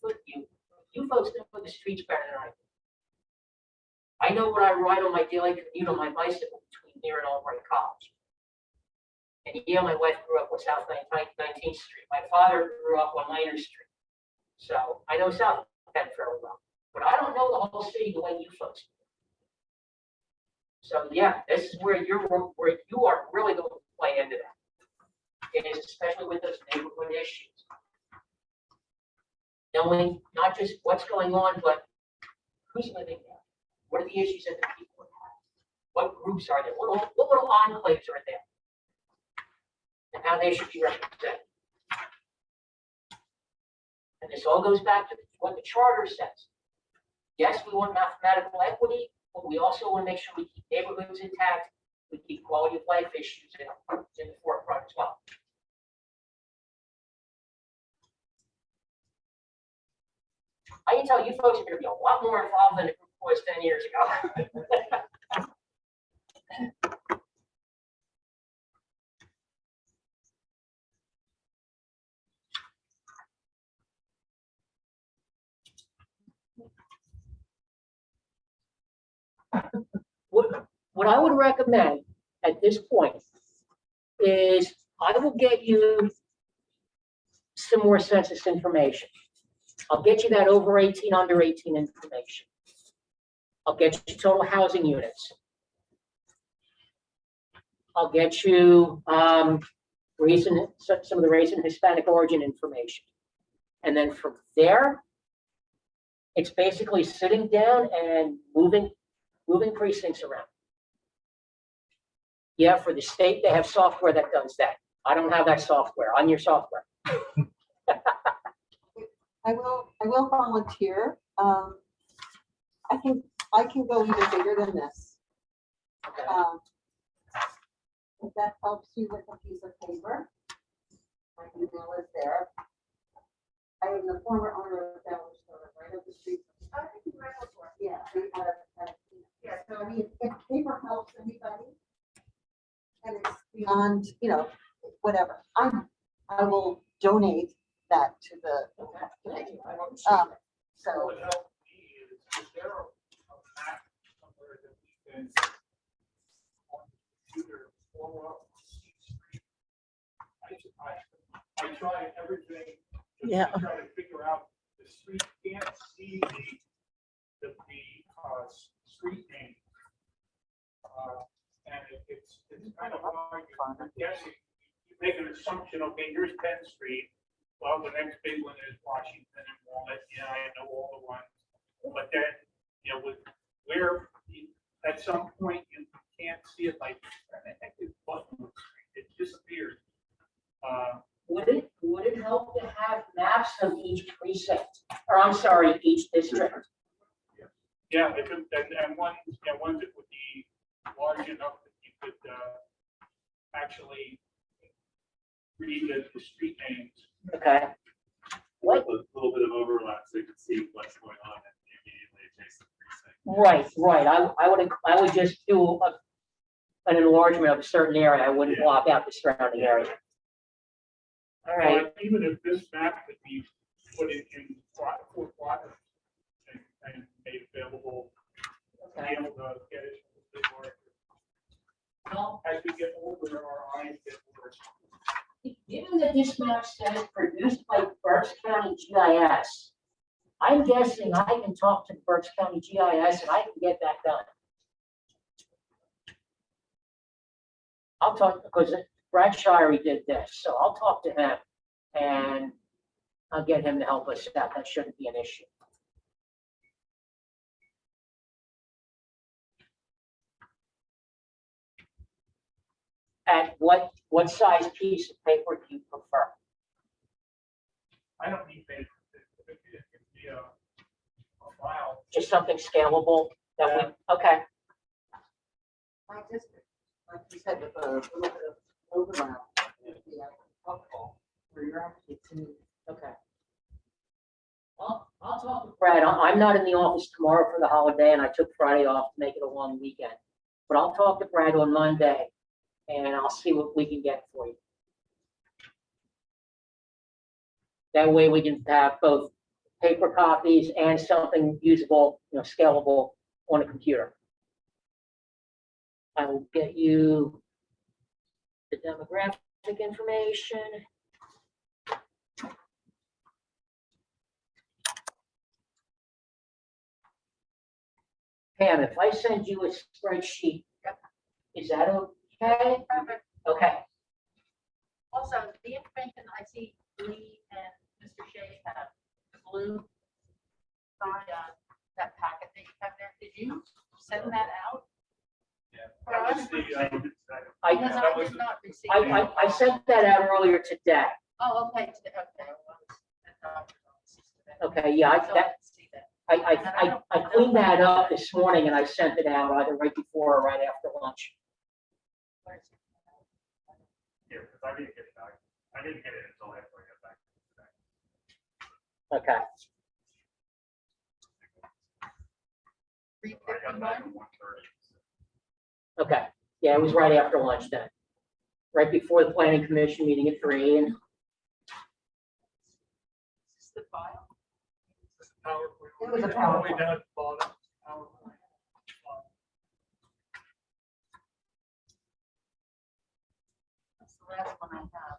foot view. You folks know the streets better than I do. I know what I ride on my daily commute on my bicycle between here and Albright College. And yeah, my wife grew up on South 19th Street. My father grew up on Minor Street. So I know South Penn fairly well. But I don't know the whole city the way you folks do. So yeah, this is where you are really going to play into that. It is especially with those neighborhood issues. Knowing not just what's going on, but who's living there. What are the issues that the people have? What groups are there? What little enclaves are there? And how they should be represented. And this all goes back to what the charter says. Yes, we want mathematical equity, but we also want to make sure we keep neighborhoods intact. We keep quality of life issues in the forefront as well. I can tell you folks are going to be a lot more involved than it was 10 years ago. What I would recommend at this point is I will get you some more census information. I'll get you that over 18, under 18 information. I'll get you total housing units. I'll get you some of the race and Hispanic origin information. And then from there, it's basically sitting down and moving precincts around. Yeah, for the state, they have software that does that. I don't have that software. I'm your software. I will volunteer. I can go even bigger than this. Okay. If that helps you with a piece of paper, my email is there. I am the former owner of Valley Store, right up the street. I think you read before. Yeah, yeah. So I mean, if paper helps anybody, and it's beyond, whatever, I will donate that to the. Thank you. I appreciate it. So, What helped me is there a map somewhere that we can on the computer pull up each street? I try everything Yeah. to try to figure out the street, can't see the street name. And it's kind of hard, you're guessing, you make an assumption, okay, here's 10th Street. Well, the next big one is Washington and Walnut, yeah, I know all the ones. But then, you know, where at some point you can't see it, like, where the heck is Buttonwood Street? It disappears. Would it help to have maps of each precinct, or I'm sorry, each district? Yeah, it could, and one, yeah, ones that would be large enough that you could actually read the street names. Okay. What? A little bit of overlap so you can see what's going on in the immediately adjacent precinct. Right. I would just do an enlargement of a certain area. I wouldn't Yeah. block out the surrounding area. All right. But even if this map could be put in four quadrants and made available, be Okay. able to get it a bit more. Well, As we get older, our eyes get worse. given that this map says produced by Berks County GIS, I'm guessing I can talk to Berks County GIS and I can get that done. I'll talk, because Brad Shirey did this, so I'll talk to him and I'll get him to help us out. That shouldn't be an issue. And what size piece of paper do you prefer? I don't need paper. It could be a file. Just something scalable that we, okay, my district, like you said, with a little bit of overlap, would be helpful, where you're actually seeing. okay. I'll talk to Brad. I'm not in the office tomorrow for the holiday and I took Friday off to make it a long weekend. But I'll talk to Brad on Monday and I'll see what we can get for you. That way we can have both paper copies and something usable, scalable on a computer. I will get you the demographic information. Pam, if I send you a spreadsheet, is that okay? Perfect. Okay, Also, the information I see Lee and Mr. Shea have, the blue, that packet that you have there, did you send that out? For That us? was the, I, Because that I was did not receive. I sent that out earlier today. Oh, okay, okay. Well, it's at the doctor's office today. Okay, yeah, So I didn't see that. I cleaned that up this morning and I sent it out either right before or right after lunch. Where's it? Yeah, because I didn't get it back. I didn't get it until after I got back. Okay, 351? 1:30. okay. Yeah, it was right after lunch then. Right before the planning commission meeting at 3 and Is this the file? PowerPoint. It was a All the way PowerPoint. down at the bottom. PowerPoint. That's the last one I have.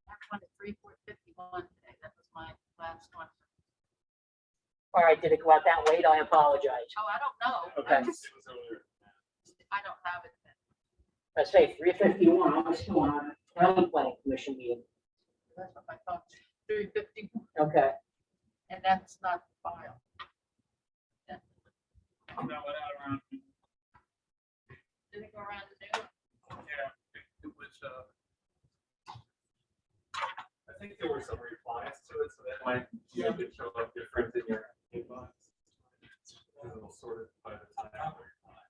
That one at 3:51 today, that was my last one. all right, did it go out that late? I apologize. Oh, I don't know. Okay. It was earlier. I don't have it then. I say 3:51, I was still on a county planning commission meeting. That's what my phone, 3:51, Okay, and that's not the file. That went out around, Did it go around the new? yeah, it was, I think there were some replies to it, so that might, it show up different in your inbox. It'll sort it by the time. the replies.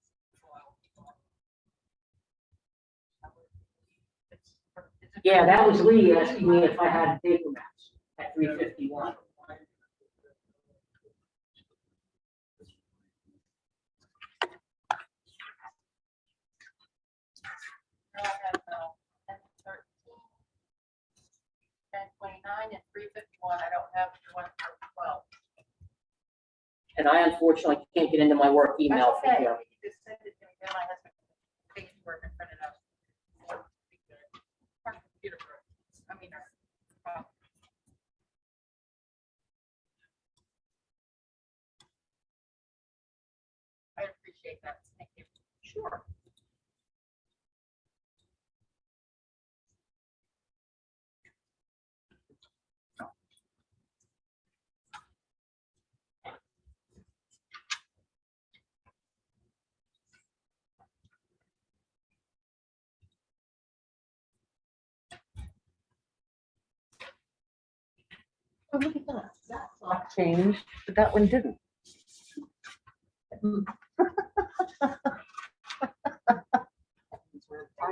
Is it- yeah, that was Lee asking me if I had paper maps at 3:51. No, I have, 10, 13, 10:29 and 3:51. I don't have the one for 12. And I unfortunately can't get into my work email That's from okay. here. You can just send it to me. Then I have to paperwork and print it out. Our computer broke. I mean, our, I appreciate that. Thank you. Sure. Oh, look at that. That clock changed, but that one didn't. I'm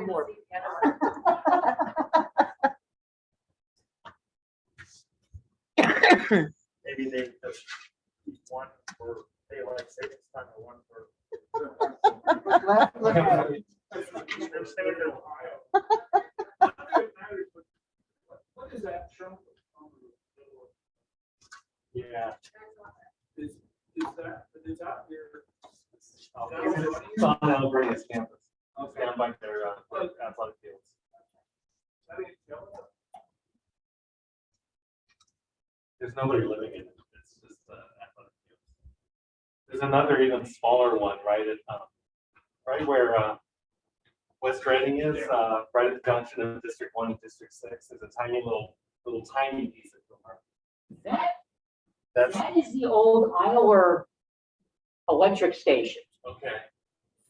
more- Maybe they just keep one for daylight savings time or one for. Look at it. Standard Ohio. What is that show? Yeah. Is that your? It's on Alberta's campus. It's down by their athletic fields. There's nobody living in it. It's just athletic fields. There's another even smaller one right at right where West Reading is, right at the junction of District 1 and District 6. There's a tiny little tiny piece of park. That's That is the old Isler electric station. okay.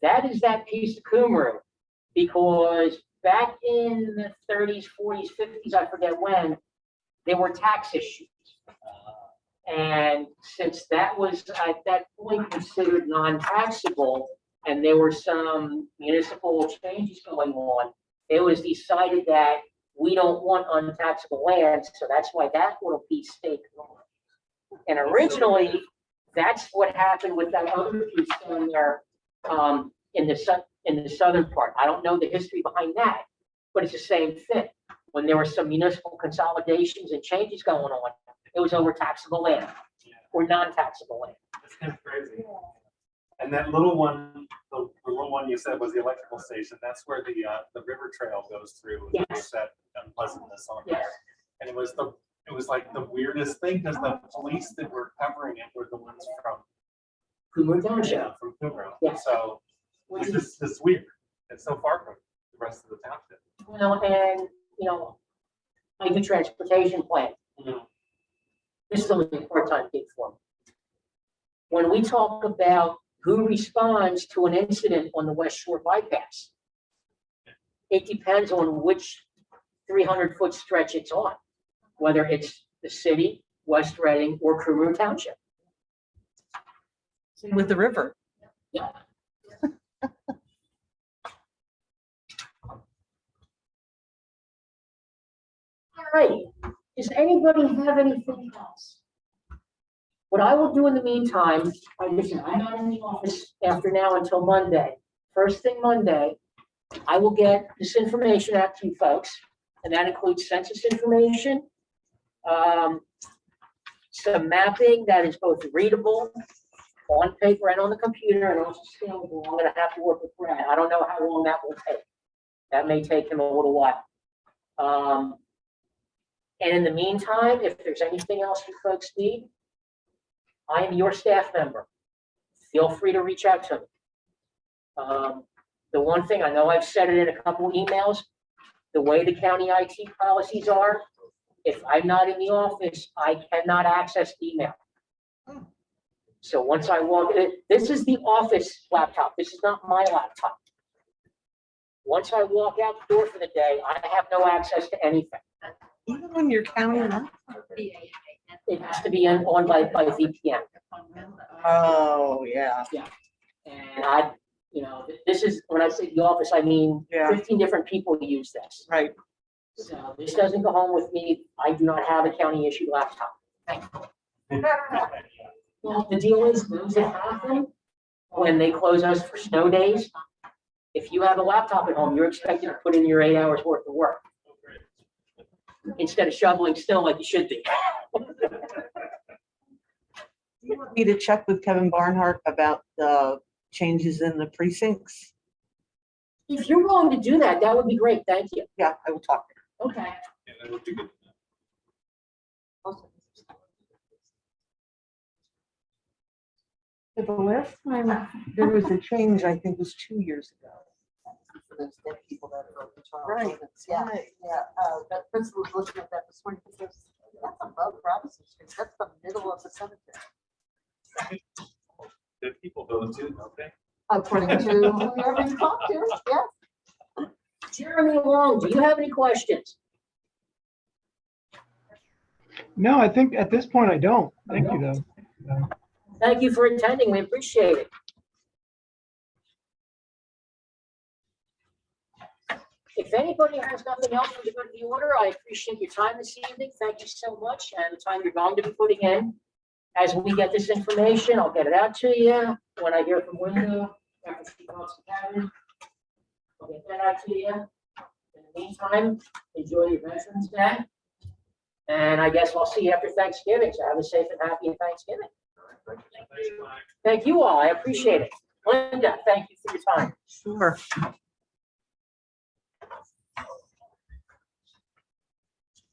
That is that piece of Kumru, because back in the 30s, 40s, 50s, I forget when, there were tax issues. And since that was at that point considered non-taxable, and there were some municipal changes going on, it was decided that we don't want untaxable land, so that's why that little piece stayed gone. And originally, that's what happened with that other piece down there, in the southern part. I don't know the history behind that, but it's the same thing. When there were some municipal consolidations and changes going on, it was over taxable land or non-taxable land. It's kind of crazy. And that little one, the little one you said was the electrical station. That's where the river trail goes through. Yes. There's that unpleasantness on there. Yes. And it was like the weirdest thing because the police that were covering it were the ones from Kumru Township. from Kumru. Yes. So it's just this weird. It's so far from the rest of the township. Well, and, I do transportation plan. This is only a part-time gig for me. When we talk about who responds to an incident on the West Shore bypass, it depends on which 300-foot stretch it's on, whether it's the city, West Reading, or Kumru Township. With the river. Yeah. All right, does anybody have anything else? What I will do in the meantime, I'm not in the office after now until Monday. First thing Monday, I will get this information out to you folks, and that includes census information, some mapping that is both readable on paper and on the computer and also scalable. I'm gonna have to work with Brad. I don't know how long that will take. That may take him a little while. And in the meantime, if there's anything else you folks need, I am your staff member. Feel free to reach out to me. The one thing, I know I've said it in a couple emails, the way the county IT policies are, if I'm not in the office, I cannot access email. So once I walk in, this is the office laptop. This is not my laptop. Once I walk out the door for the day, I have no access to anything. Even when you're counting them? It has to be on by VPN. Oh, yeah. And this is, when I say the office, I mean Yeah. 15 different people use this. Right. So this doesn't go home with me. I do not have a county issued laptop. Well, the deal is, those that have them, when they close us for snow days, if you have a laptop at home, you're expected to put in your 8 hours worth of work. instead of shoveling still like you should be. Do you want me to check with Kevin Barnhart about the changes in the precincts? If you're willing to do that, that would be great. Thank you. Yeah, I will talk. Okay. Yeah, that would be good. The last time there was a change, I think, was 2 years ago. For those dead people that are open trial. Right, Yeah, right. yeah, that principal was looking at that this morning, because that's above Robinson Street, that's the middle of the cemetery. The people go to, don't they? According to whoever you talk to, yes. Jeremy Long, do you have any questions? No, I think at this point I don't. Thank you, though. Thank you for attending. We appreciate it. If anybody has nothing else for the good of the order, I appreciate your time this evening. Thank you so much, and the time you're going to be putting in. As we get this information, I'll get it out to you. When I hear from Linda, after she calls the cabin, I'll get that out to you. In the meantime, enjoy your Veterans Day. And I guess I'll see you after Thanksgiving, so have a safe and happy Thanksgiving. Thank you all. I appreciate it. Linda, thank you for your time. Sure.